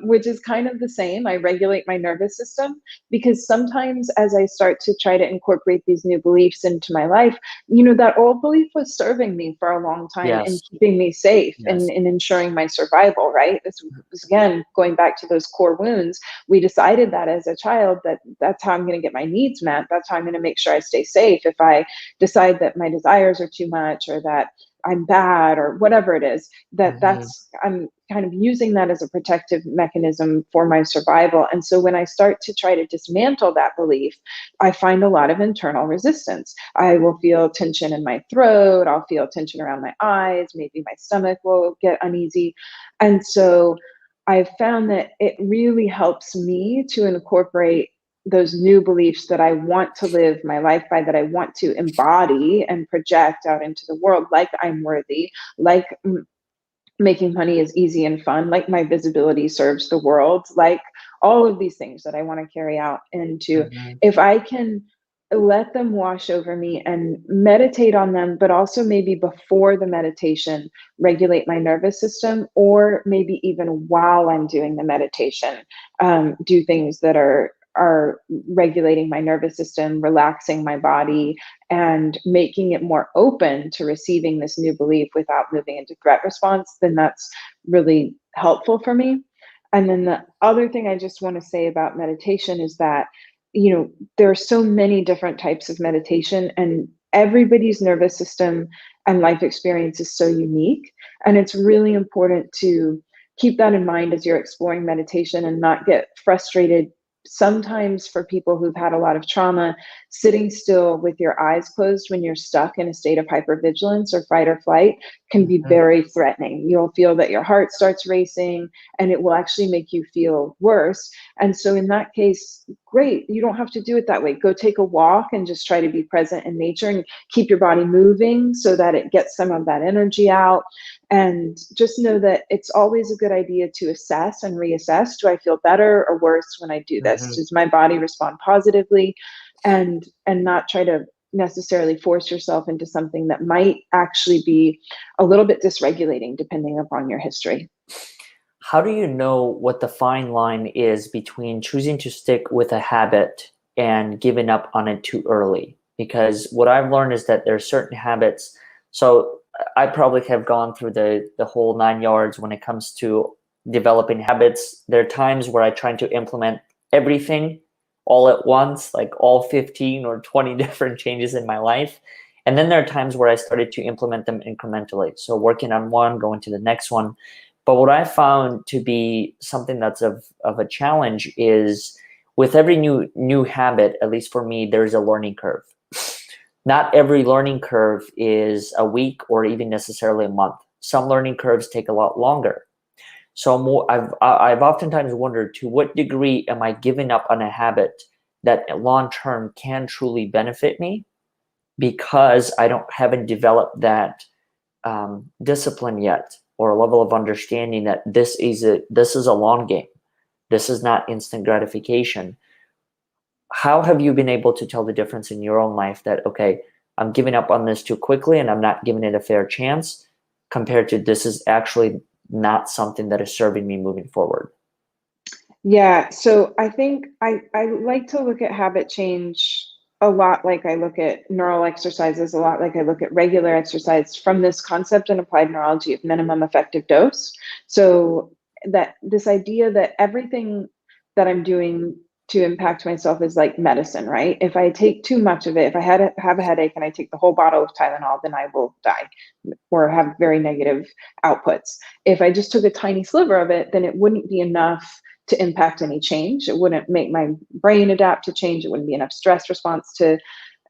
which is kind of the same. I regulate my nervous system because sometimes as I start to try to incorporate these new beliefs into my life, that old belief was serving me for a long time and Yes. keeping me safe Yes. and ensuring my survival, right? This was, again, going back to those core wounds. We decided that as a child that that's how I'm going to get my needs met. That's how I'm going to make sure I stay safe. If I decide that my desires are too much or that I'm bad or whatever it is, Mhm. I'm kind of using that as a protective mechanism for my survival. And so when I start to try to dismantle that belief, I find a lot of internal resistance. I will feel tension in my throat. I'll feel tension around my eyes. Maybe my stomach will get uneasy. And so I've found that it really helps me to incorporate those new beliefs that I want to live my life by, that I want to embody and project out into the world, like I'm worthy, like making money is easy and fun, like my visibility serves the world, like all of these things that I want to carry out into. Mhm. If I can let them wash over me and meditate on them, but also maybe before the meditation, regulate my nervous system, or maybe even while I'm doing the meditation, do things that are regulating my nervous system, relaxing my body, and making it more open to receiving this new belief without moving into threat response, then that's really helpful for me. And then the other thing I just want to say about meditation is that, there are so many different types of meditation, and everybody's nervous system and life experience is so unique. And it's really important to keep that in mind as you're exploring meditation and not get frustrated. Sometimes for people who've had a lot of trauma, sitting still with your eyes closed when you're stuck in a state of hypervigilance or fight or flight can be Mhm. very threatening. You'll feel that your heart starts racing and it will actually make you feel worse. And so in that case, great, you don't have to do it that way. Go take a walk and just try to be present in nature and keep your body moving so that it gets some of that energy out. And just know that it's always a good idea to assess and reassess. Do I feel better or worse when I do this? Mhm. Does my body respond positively? And not try to necessarily force yourself into something that might actually be a little bit dysregulating depending upon your history. How do you know what the fine line is between choosing to stick with a habit and giving up on it too early? Because what I've learned is that there are certain habits. So I probably have gone through the whole 9 yards when it comes to developing habits. There are times where I try to implement everything all at once, like all 15 or 20 different changes in my life. And then there are times where I started to implement them incrementally. So working on one, going to the next one. But what I found to be something that's of a challenge is with every new habit, at least for me, there's a learning curve. Not every learning curve is a week or even necessarily a month. Some learning curves take a lot longer. So I've oftentimes wondered, to what degree am I giving up on a habit that long term can truly benefit me because I haven't developed that discipline yet, or a level of understanding that this is a long game. This is not instant gratification. How have you been able to tell the difference in your own life that, okay, I'm giving up on this too quickly and I'm not giving it a fair chance, compared to this is actually not something that is serving me moving forward? Yeah, so I think I like to look at habit change a lot like I look at neural exercises, a lot like I look at regular exercise from this concept in applied neurology of minimum effective dose. So that this idea that everything that I'm doing to impact myself is like medicine, right? If I take too much of it, if I have a headache and I take the whole bottle of Tylenol, then I will die or have very negative outputs. If I just took a tiny sliver of it, then it wouldn't be enough to impact any change. It wouldn't make my brain adapt to change. It wouldn't be enough stress response to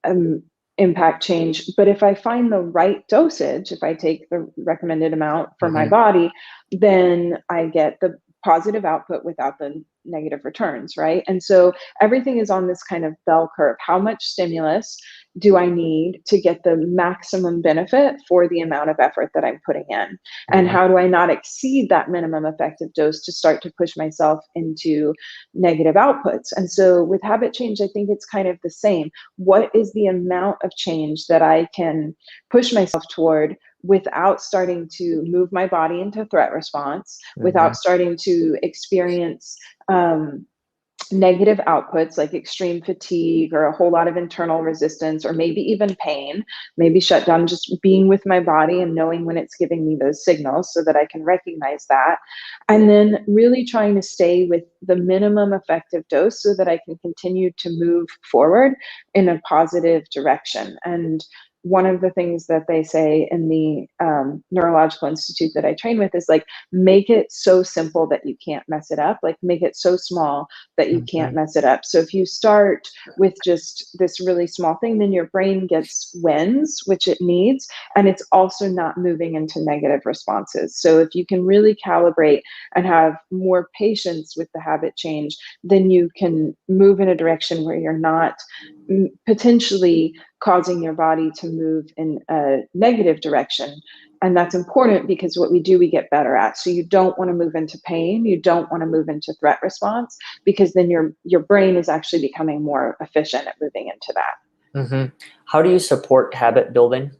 um, impact change. But if I find the right dosage, if I take the recommended amount for my Hmm. body, then I get the positive output without the negative returns, right? And so everything is on this kind of bell curve. How much stimulus do I need to get the maximum benefit for the amount of effort that I'm putting in? And Hmm. how do I not exceed that minimum effective dose to start to push myself into negative outputs? And so with habit change, I think it's kind of the same. What is the amount of change that I can push myself toward without starting to move my body into threat response, Mm-hmm. without starting to experience negative outputs like extreme fatigue or a whole lot of internal resistance or maybe even pain, maybe shut down, just being with my body and knowing when it's giving me those signals so that I can recognize that. And then really trying to stay with the minimum effective dose so that I can continue to move forward in a positive direction. And one of the things that they say in the neurological institute that I train with is like, make it so simple that you can't mess it up. Like, make it so small that you can't Mm-hmm. mess it up. So if you start with just this really small thing, then your brain gets wins, which it needs, and it's also not moving into negative responses. So if you can really calibrate and have more patience with the habit change, then you can move in a direction where you're not potentially causing your body to move in a negative direction. And that's important because what we do, we get better at. So you don't want to move into pain. You don't want to move into threat response, because then your brain is actually becoming more efficient at moving into that. Mm-hmm. How do you support habit building?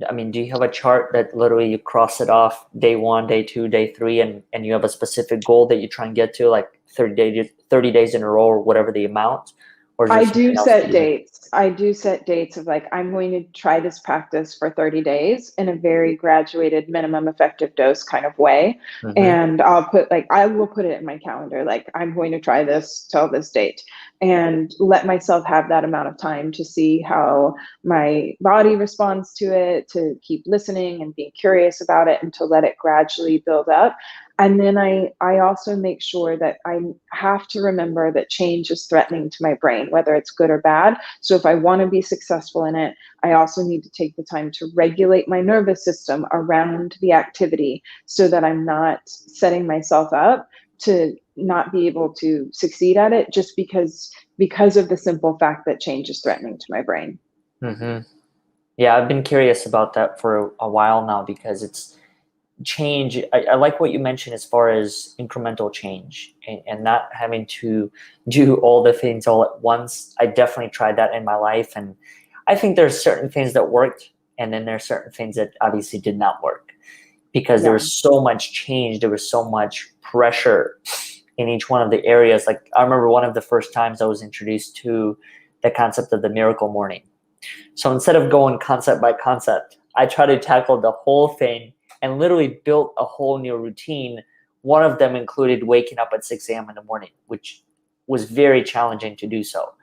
I mean, do you have a chart that literally you cross it off day 1, day 2, day 3, and you have a specific goal that you try and get to, like 30 days in a row or whatever the amount? Or is there I something do else that set you do? dates. I do set dates of like, I'm going to try this practice for 30 days in a very graduated minimum effective dose kind of way. Mm-hmm. And I will put it in my calendar. Like, I'm going to try this till this date and let myself have that amount of time to see how my body responds to it, to keep listening and being curious about it, and to let it gradually build up. And then I also make sure that I have to remember that change is threatening to my brain, whether it's good or bad. So if I want to be successful in it, I also need to take the time to regulate my nervous system around the activity so that I'm not setting myself up to not be able to succeed at it just because of the simple fact that change is threatening to my brain. Mm-hmm. Yeah, I've been curious about that for a while now because it's change. I like what you mentioned as far as incremental change and not having to do all the things all at once. I definitely tried that in my life, and I think there's certain things that worked, and then there's certain things that obviously did not work because there Yeah. was so much change, there was so much pressure in each one of the areas. Like, I remember one of the first times I was introduced to the concept of the miracle morning. So instead of going concept by concept, I tried to tackle the whole thing and literally built a whole new routine. One of them included waking up at 6 a.m. in the morning, which was very challenging to do so.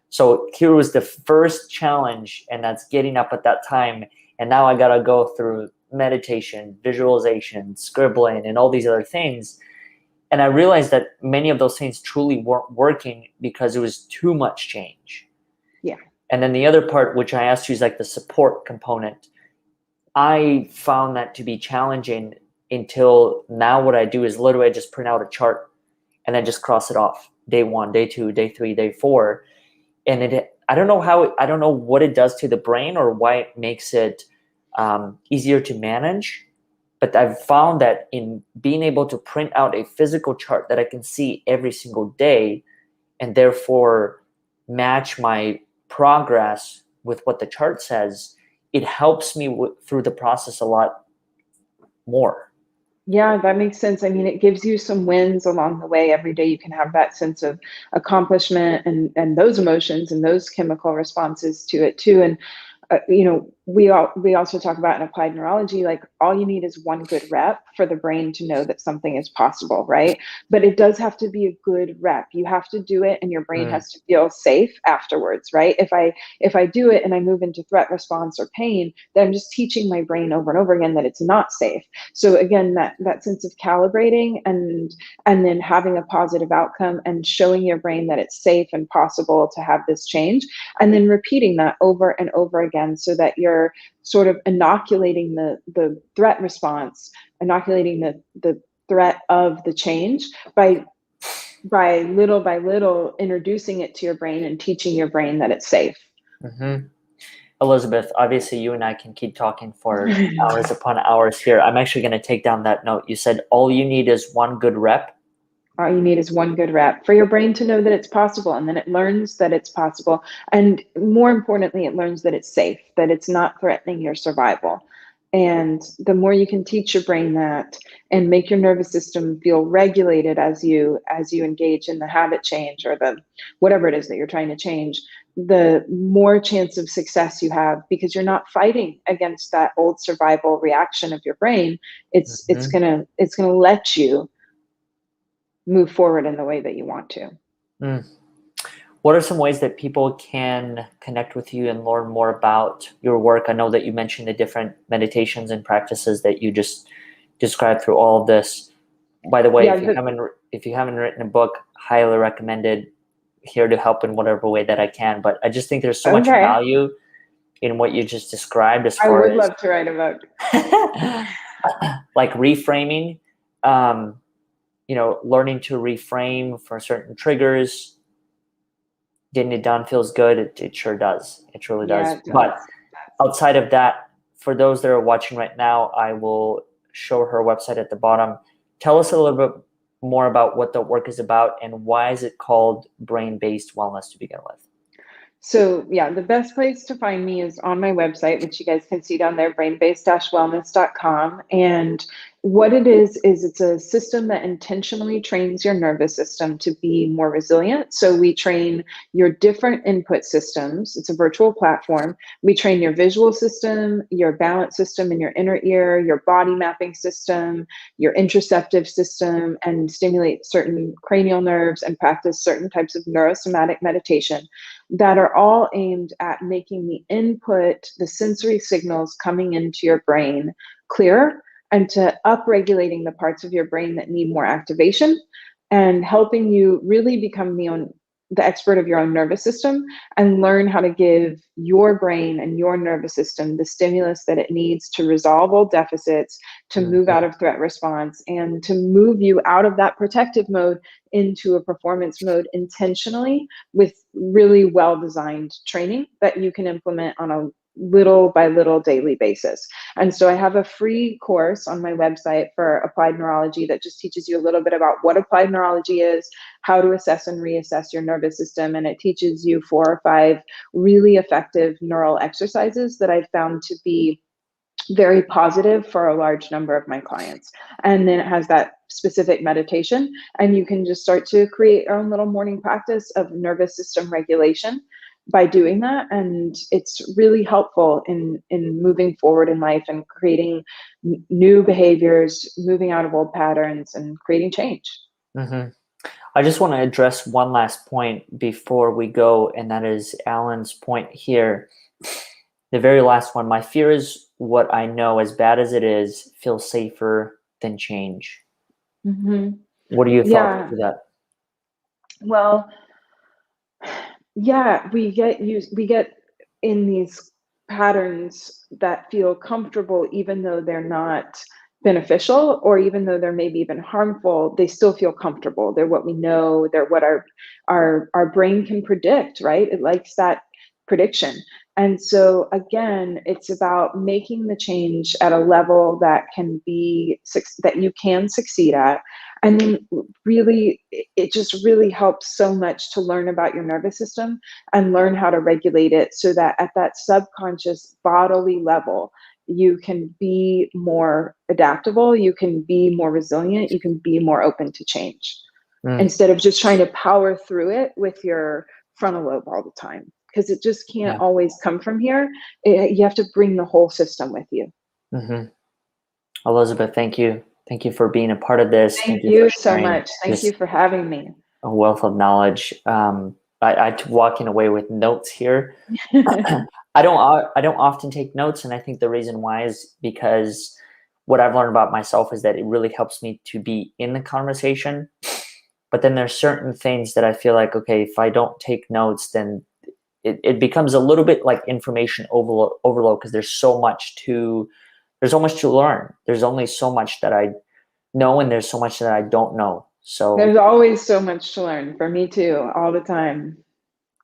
So here was the first challenge, and that's getting up at that time. And now I got to go through meditation, visualization, scribbling, and all these other things. And I realized that many of those things truly weren't working because it was too much change. Yeah. And then the other part, which I asked you, is like the support component. I found that to be challenging until now. What I do is literally I just print out a chart and then just cross it off. Day 1, day 2, day 3, day 4. And I don't know I don't know what it does to the brain or why it makes it easier to manage. But I've found that in being able to print out a physical chart that I can see every single day and therefore match my progress with what the chart says, it helps me through the process a lot more. Yeah, that makes sense. I mean, it gives you some wins along the way. Every day you can have that sense of accomplishment and those emotions and those chemical responses to it too. And we also talk about in applied neurology, like, all you need is one good rep for the brain to know that something is possible, right? But it does have to be a good rep. You have to do it and your brain Mm, has to feel safe afterwards, right? If I do it and I move into threat response or pain, then I'm just teaching my brain over and over again that it's not safe. So again, that sense of calibrating and then having a positive outcome and showing your brain that it's safe and possible to have this change, and then repeating that over and over again so that you're sort of inoculating the threat response, inoculating the threat of the change by little introducing it to your brain and teaching your brain that it's safe. mhm. Elisabeth, obviously you and I can keep talking for hours upon hours here. I'm actually going to take down that note. You said all you need is one good rep. All you need is one good rep for your brain to know that it's possible, and then it learns that it's possible. And more importantly, it learns that it's safe, that it's not threatening your survival. And the more you can teach your brain that and make your nervous system feel regulated as you engage in the habit change or the whatever it is that you're trying to change, the more chance of success you have, because you're not fighting against that old survival reaction of your brain. It's gonna let you move forward in the way that you want to. What are some ways that people can connect with you and learn more about your work? I know that you mentioned the different meditations and practices that you just described through all of this. By the way, if you haven't written a book, highly recommended. Here to help in whatever way that I can. But I just think there's so much value in what you just described as far as— I would love to write a book. like reframing, learning to reframe for certain triggers. Getting it done feels good. It sure does. It truly does. But outside of that, for those that are watching right now, I will show her website at the bottom. Tell us a little bit more about what the work is about and why is it called brain-based wellness to begin with. So yeah, the best place to find me is on my website, which you guys can see down there, brainbased-wellness.com. And what it is it's a system that intentionally trains your nervous system to be more resilient. So we train your different input systems. It's a virtual platform. We train your visual system, your balance system in your inner ear, your body mapping system, your interoceptive system, and stimulate certain cranial nerves and practice certain types of neurosomatic meditation that are all aimed at making the input, the sensory signals coming into your brain clearer, and to upregulating the parts of your brain that need more activation, and helping you really become the expert of your own nervous system and learn how to give your brain and your nervous system the stimulus that it needs to resolve old deficits, to move out of threat response, and to move you out of that protective mode into a performance mode intentionally, with really well-designed training that you can implement on a little by little daily basis. And so I have a free course on my website for applied neurology that just teaches you a little bit about what applied neurology is, how to assess and reassess your nervous system, and it teaches you 4 or 5 really effective neural exercises that I've found to be very positive for a large number of my clients. And then it has that specific meditation, and you can just start to create your own little morning practice of nervous system regulation by doing that. And it's really helpful in moving forward in life and creating new behaviors, moving out of old patterns, and creating change. I just want to address one last point before we go, and that is Alan's point here. The very last one. My fear is what I know, as bad as it is, feels safer than change. What are your thoughts to that? Well, yeah, we get in these patterns that feel comfortable, even though they're not beneficial, or even though they're maybe even harmful. They still feel comfortable. They're what we know. They're what our brain can predict, right? It likes that prediction. And so again, it's about making the change at a level that you can succeed at. And then really, it just really helps so much to learn about your nervous system and learn how to regulate it, so that at that subconscious bodily level, you can be more adaptable, you can be more resilient, you can be more open to change, instead of just trying to power through it with your frontal lobe all the time, because it just can't always come from here. You have to bring the whole system with you. Elizabeth, thank you. Thank you for being a part of this. Thank you so much. Thank you for having me. A wealth of knowledge. I walking away with notes here. I don't often take notes, and I think the reason why is because what I've learned about myself is that it really helps me to be in the conversation. But then there's certain things that I feel like, okay, if I don't take notes, then it becomes a little bit like information overload, because there's so much to learn. There's only so much that I know, and there's so much that I don't know. So there's always so much to learn, for me too, all the time.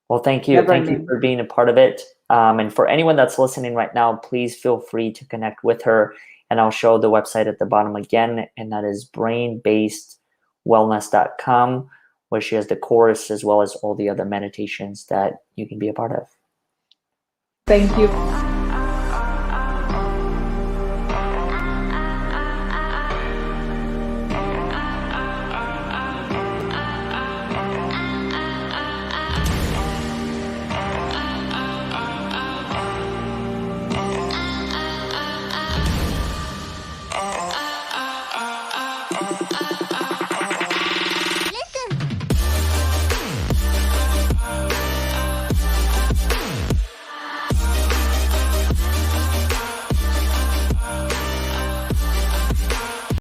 Well, thank you. Thank you for being a part of it. And for anyone that's listening right now, please feel free to connect with her. And I'll show the website at the bottom again, and that is brainbasedwellness.com, where she has the course as well as all the other meditations that you can be a part of. Thank you.